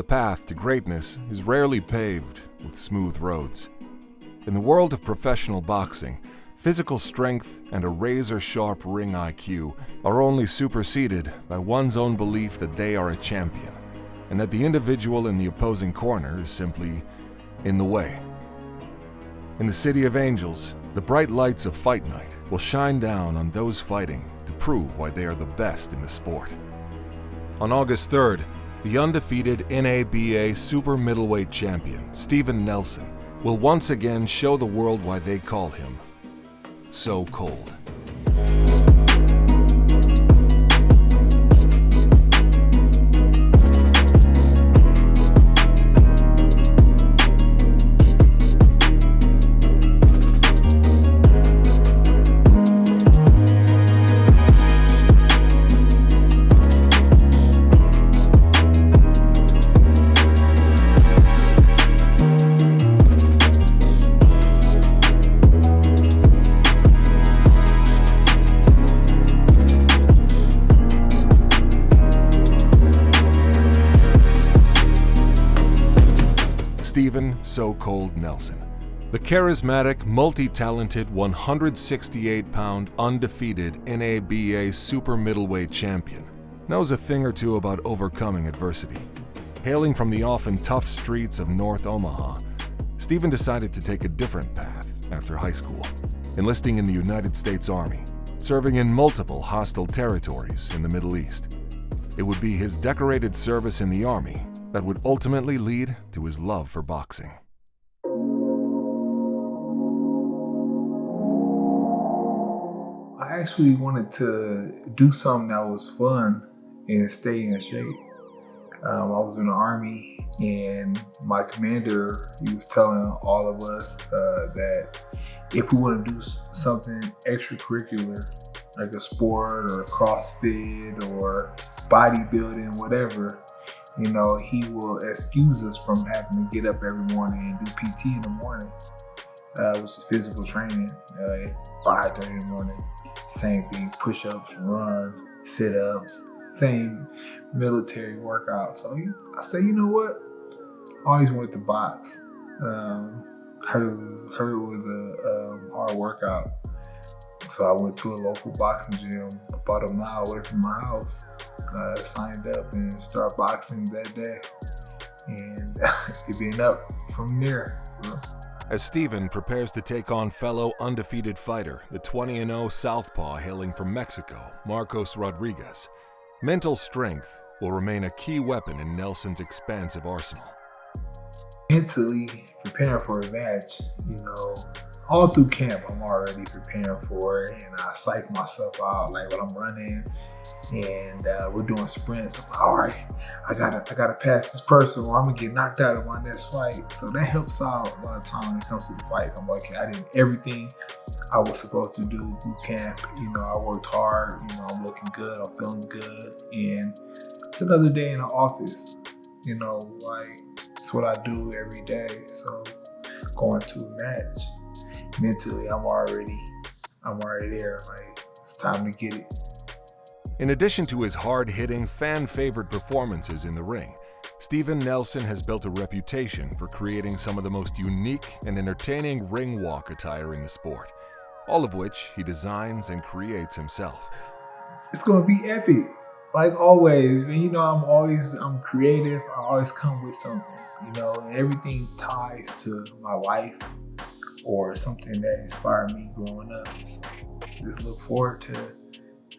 path to greatness is rarely paved with smooth roads. In the world of professional boxing, physical strength and a razor-sharp ring IQ are only superseded by one's own belief that they are a champion, and that the individual in the opposing corner is simply in the way. In the City of Angels, the bright lights of Fight Night will shine down on those fighting to prove why they are the best in the sport. On August 3rd, the undefeated NABA Super Middleweight Champion, Steven Nelson, will once again show the world why they call him so cold. Steven "So Cold" Nelson, the charismatic, multi-talented 168-pound undefeated NABA Super Middleweight Champion, knows a thing or two about overcoming adversity. Hailing from the often tough streets of North Omaha, Steven decided to take a different path after high school, enlisting in the United States Army, serving in multiple hostile territories in the Middle East. It would be his decorated service in the Army that would ultimately lead to his love for boxing. I actually wanted to do something that was fun and stay in shape. I was in the Army, and my commander, he was telling all of us that if we want to do something extracurricular, like a sport or CrossFit or bodybuilding, whatever, you know, he will excuse us from having to get up every morning and do PT in the morning, which is physical training, 5:30 in the morning. Same thing, push-ups, run, sit-ups, same military workout. So I said, you know what? I always wanted to box. Heard it was a hard workout. So I went to a local boxing gym about a mile away from my house. Signed up and started boxing that day, and it been up from there. So. As Steven prepares to take on fellow undefeated fighter, the 20-0 southpaw hailing from Mexico, Marcos Rodriguez, mental strength will remain a key weapon in Nelson's expansive arsenal. Mentally preparing for a match, you know, all through camp, I'm already preparing for it, and I psych myself out, like when I'm running and we're doing sprints. I'm like, all right, I gotta pass this person, or I'm gonna get knocked out of my next fight. So that helps out a lot of time when it comes to the fight. I'm like, I did everything I was supposed to do through camp. You know, I worked hard. You know, I'm looking good. I'm feeling good, and it's another day in the office. You know, like it's what I do every day. So going to a match, mentally, I'm already there. Like, it's time to get it. In addition to his hard-hitting, fan-favorite performances in the ring, Steven Nelson has built a reputation for creating some of the most unique and entertaining ring walk attire in the sport, all of which he designs and creates himself. It's gonna be epic, like always. You know, I'm creative. I always come with something, you know, and everything ties to my life or something that inspired me growing up. So just look forward to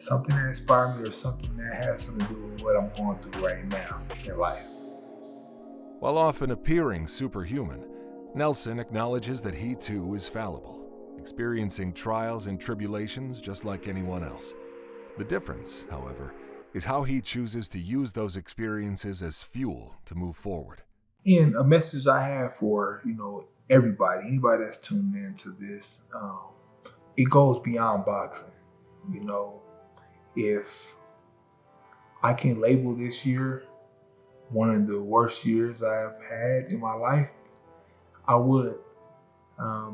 something that inspired me or something that has something to do with what I'm going through right now in life. While often appearing superhuman, Nelson acknowledges that he too is fallible, experiencing trials and tribulations just like anyone else. The difference, however, is how he chooses to use those experiences as fuel to move forward. And a message I have for, you know, anybody that's tuned into this, it goes beyond boxing. You know, if I can label this year one of the worst years I have had in my life, I would.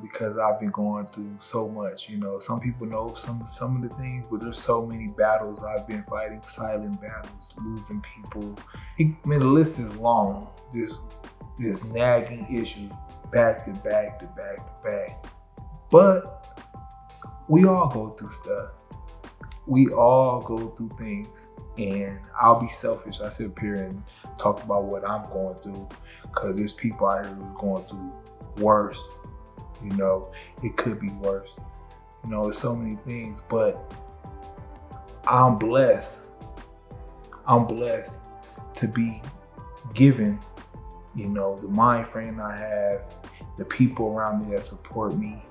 because I've been going through so much. You know, some people know some of the things, but there's so many battles I've been fighting, silent battles, losing people. The list is long. This nagging issue, back to back to back to back. But we all go through stuff. We all go through things. And I'll be selfish. I sit up here and talk about what I'm going through, because there's people out here who's going through worse. You know, it could be worse. You know, there's so many things, but I'm blessed. I'm blessed to be given, you know, the mind frame I have, the people around me that support me,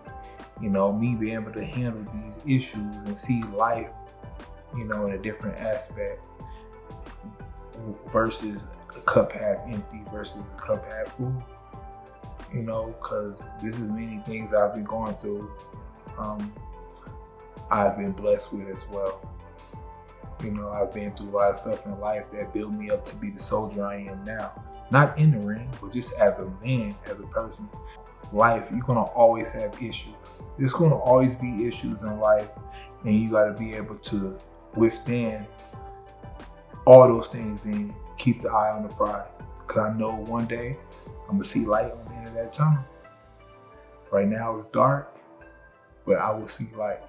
you know, me being able to handle these issues and see life, you know, in a different aspect versus a cup half empty versus a cup half full. You know, because this is many things I've been going through. I've been blessed with as well. You know, I've been through a lot of stuff in life that built me up to be the soldier I am now. Not in the ring, but just as a man, as a person. Life, you're gonna always have issues. There's gonna always be issues in life, and you gotta be able to withstand all those things and keep the eye on the prize. Because I know one day I'm gonna see light on the end of that tunnel. Right now it's dark, but I will see light.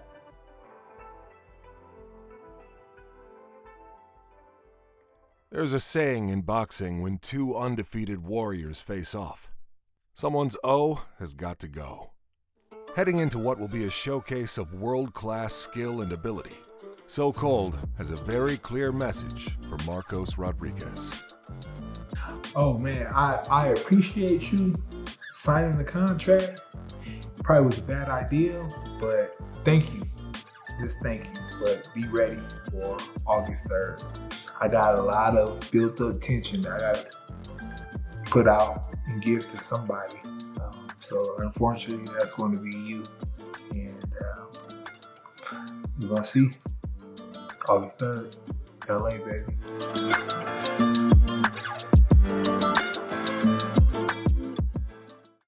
There's a saying in boxing when two undefeated warriors face off. Someone's O has got to go. Heading into what will be a showcase of world-class skill and ability, So Cold has a very clear message for Marcos Rodriguez. Oh man, I appreciate you signing the contract. Probably was a bad idea, but thank you. Just thank you. But be ready for August 3rd. I got a lot of built up tension that I got to put out and give to somebody. So unfortunately, that's going to be you. And we're going to see August 3rd, LA, baby.